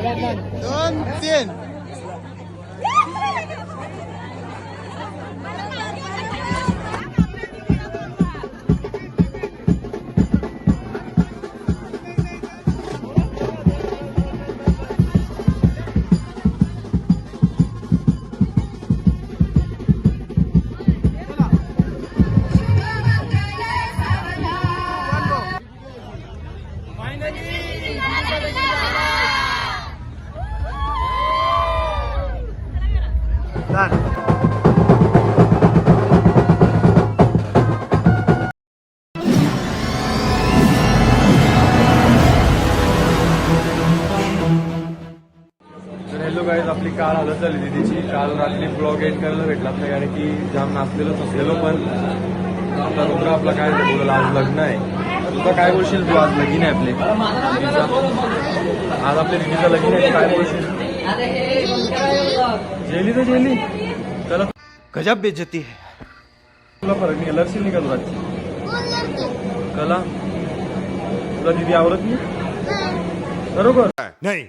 दोन तीन. Hello guys, आपली काल हालत झाली दीदीची. काल रात्री ब्लॉग एंड करायला भेटला नाही, कारण की जाम नाचलेलो फसलेलो. पण आता रुद्र आपला काय बोलला, आज लग्न आहे. तुझा काय बोलशील तू? आज लगीन आहे आपले दीदीचा. आज आपल्या दीदीचं लगीन आहे, काय बोलशील? जेली तर जेली त्याला गजब बेइज्जती है. तुला फरक नाही, लक्षी नाही का तुला? कला तुला दीदी आवडत नाही बरोबर नाही.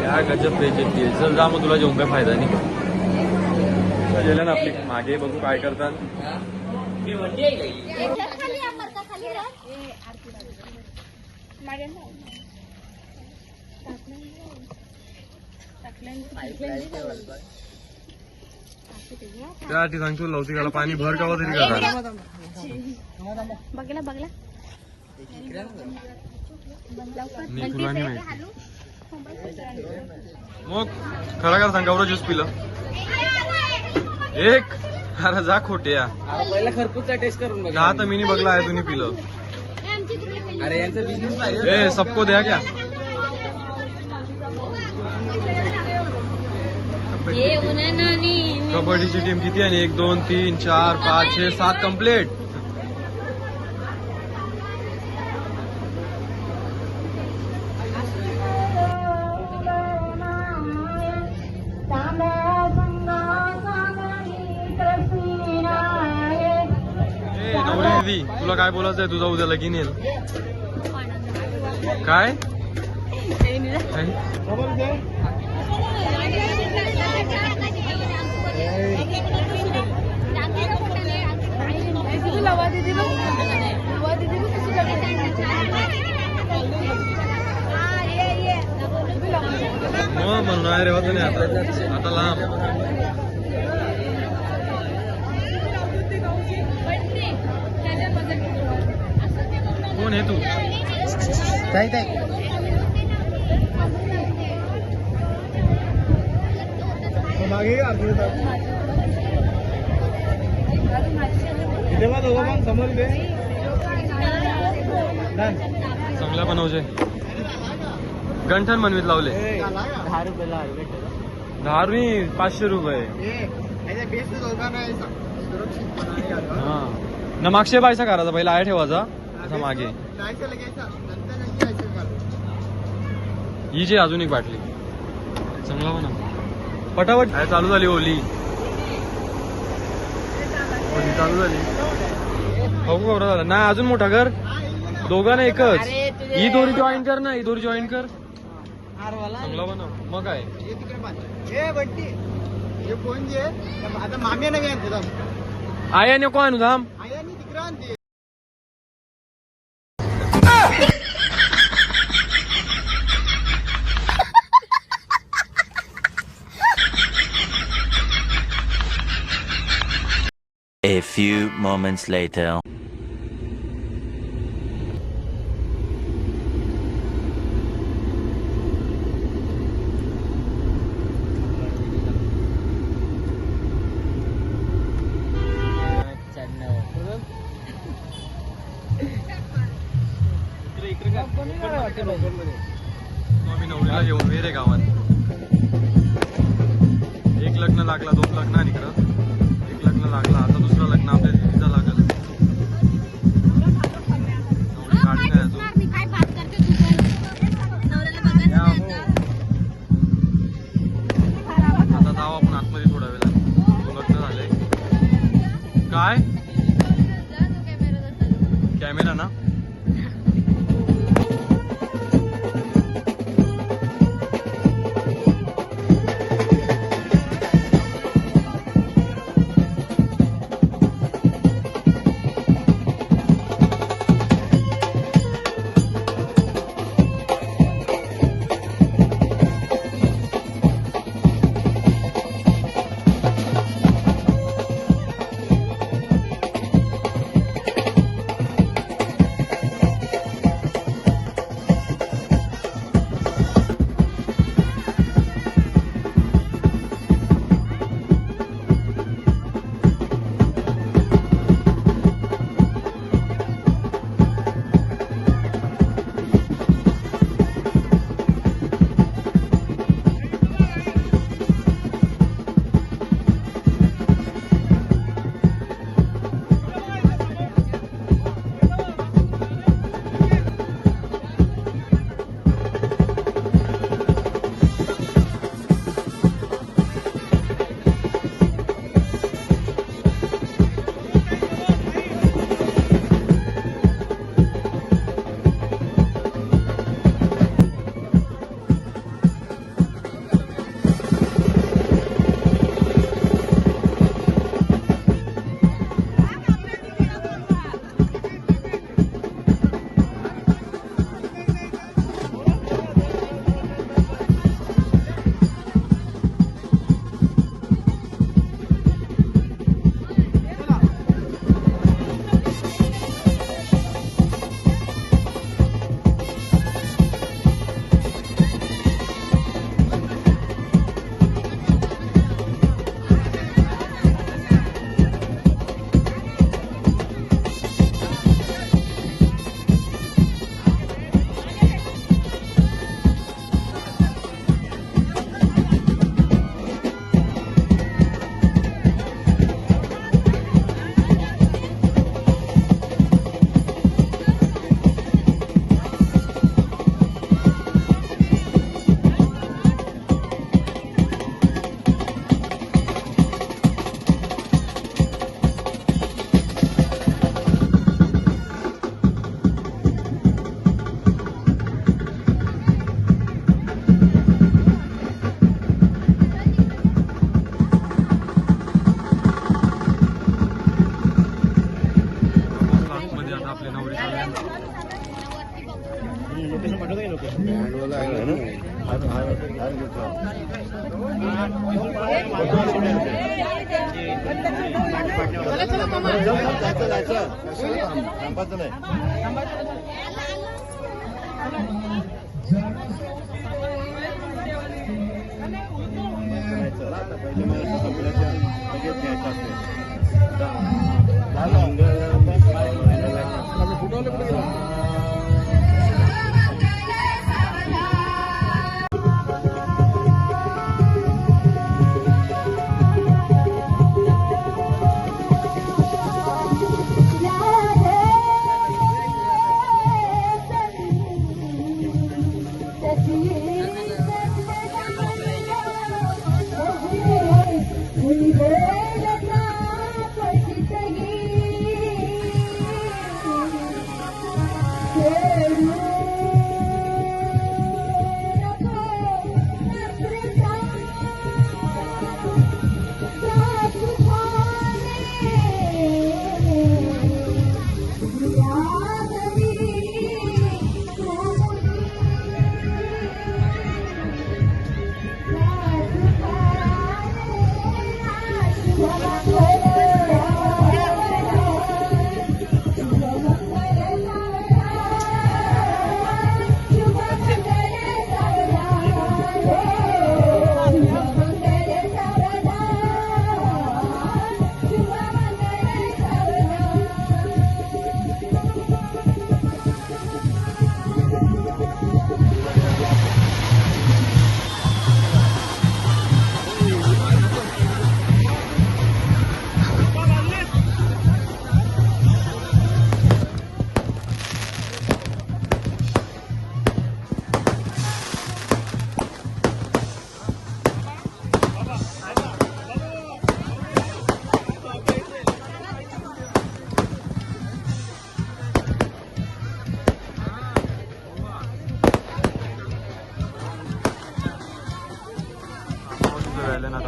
या गजब बेइज्जती आहे. चल जा मग, तुला जेवून काय फायदा नाही. गेल्या ना आपली मागे, बघू काय करतात. त्या ती सांगतो लवतिकाला पाणी भर का तरी करा. बघला बघला नाही तुला नाही माहिती. मग खरा खरा सांग, गौरव ज्यूस पिलं एक. अरे जा खोटे या. पहिला खरपूसचा टेस्ट करून बघा. का तर मी नाही बघला आहे, तुम्ही पिलं. अरे यांचा बिझनेस पाहिजे. ए सबको द्या क्या? कबड्डीची टीम किती आहे? 1 2 3 4 5 6 7 कंप्लीट. दीदी तुला काय बोलायचं आहे? तुझा उद्या लगीन येईल काय? मग म्हणून रे होत नाही आता लांब. कोण आहे तू? ताई ताई मागे समोर दे. चांगला बनवचे. गंठन मनवीत लावले. 10 रुपयाला 10 नाही 500 रुपये. हा ना मागशे बायसा करायचा, पहिला आहे ठेवायचा असा मागे. ही जी अजून एक बाटली चांगला म्हणा. पटापट काय चालू झाली होली. होली चालू झाली. हो का झाला नाही अजून मोठा घर. दोघांना एकच. ही दोरी जॉईन कर ना, ही दोरी जॉईन कर. चांगला बनव मग काय. आता माम्या नव्हे आया नको आणू धाम. A few moments later. आम्ही नवरीला घेऊन वेरे गावात. एक लग्न लागला, 2 लग्न आणि इकडं एक लग्न लागला. आता दुसरं लग्न आपल्या दिदीचं लागल. नवरी गाडी नाही अजून. आता जाऊ आपण आतमध्ये थोड्या वेळा. लग्न झालंय काय? कॅमेरा ना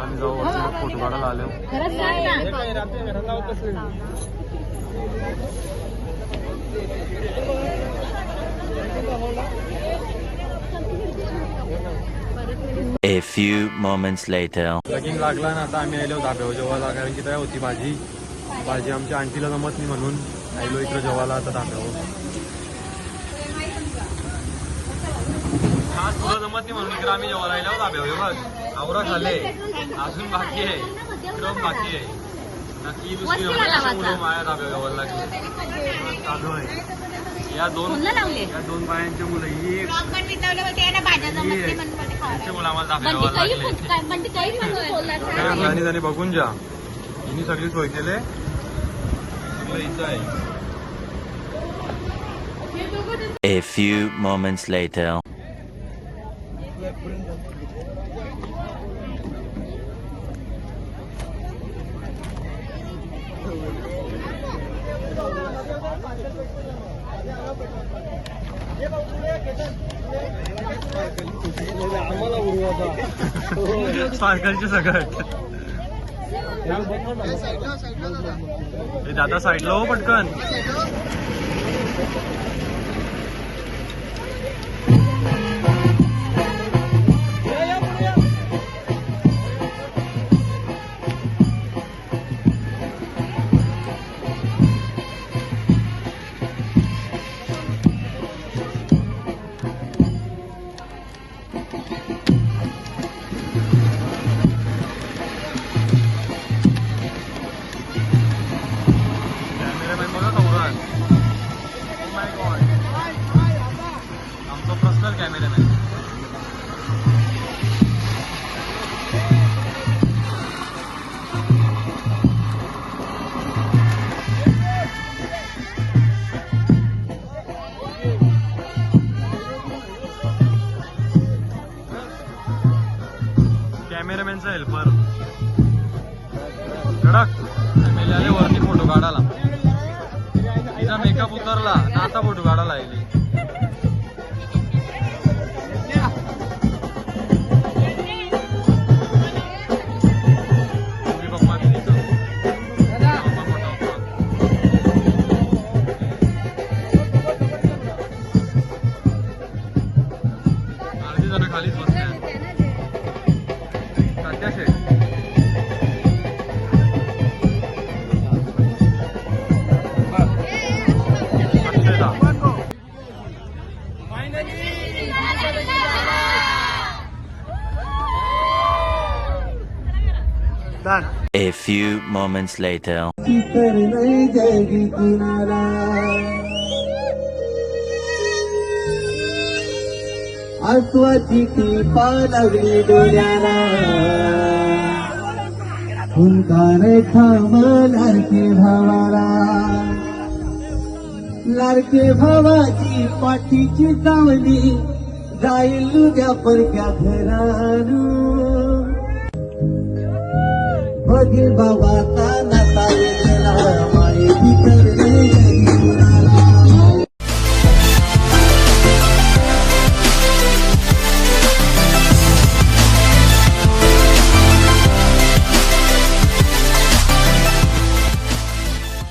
आम्ही जाऊ वरती फोटो काढायला आलो. A few moments later. लगीन लागला ना, आता आम्ही आलो धाब्यावर जेवायला, कारण की तयार होती भाजी आमच्या आंटीला जमत नाही म्हणून आलो इकडे जेवायला आता धाब्यावर. खास तुला जमत नाही म्हणून इकडे आम्ही जेवायला आलो धाब्यावर. बघ आवरा खाल्ले, अजून बाकी आहे, क्रम बाकी आहे. नक्की दुसरी मुलं माझ्या धाब्यावर जेवायला लागली चालू आहे. या दोन बायांच्या मुलं ही मुलं आम्हाला धाब्यावर लागले. आणि बघून जा, हिनी सगळी सोय केले. A few moments later. सायकलची सगळं दादा साईडला हो पटकन. कॅमेरामॅनचा हेल्पर कडक एमएलए आले वरती फोटो काढायला. तिचा मेकअप उतरला ना, आता फोटो काढायला आली. A few moments later. तर नाही जगी कुणाला आसवाची टिपा लागली डोळ्याला हुंकार थांब लाडके भावाला लाडके भावाची पाठीची चावली जाईल उद्या परक्या घरानं बघे बाबाचा नाता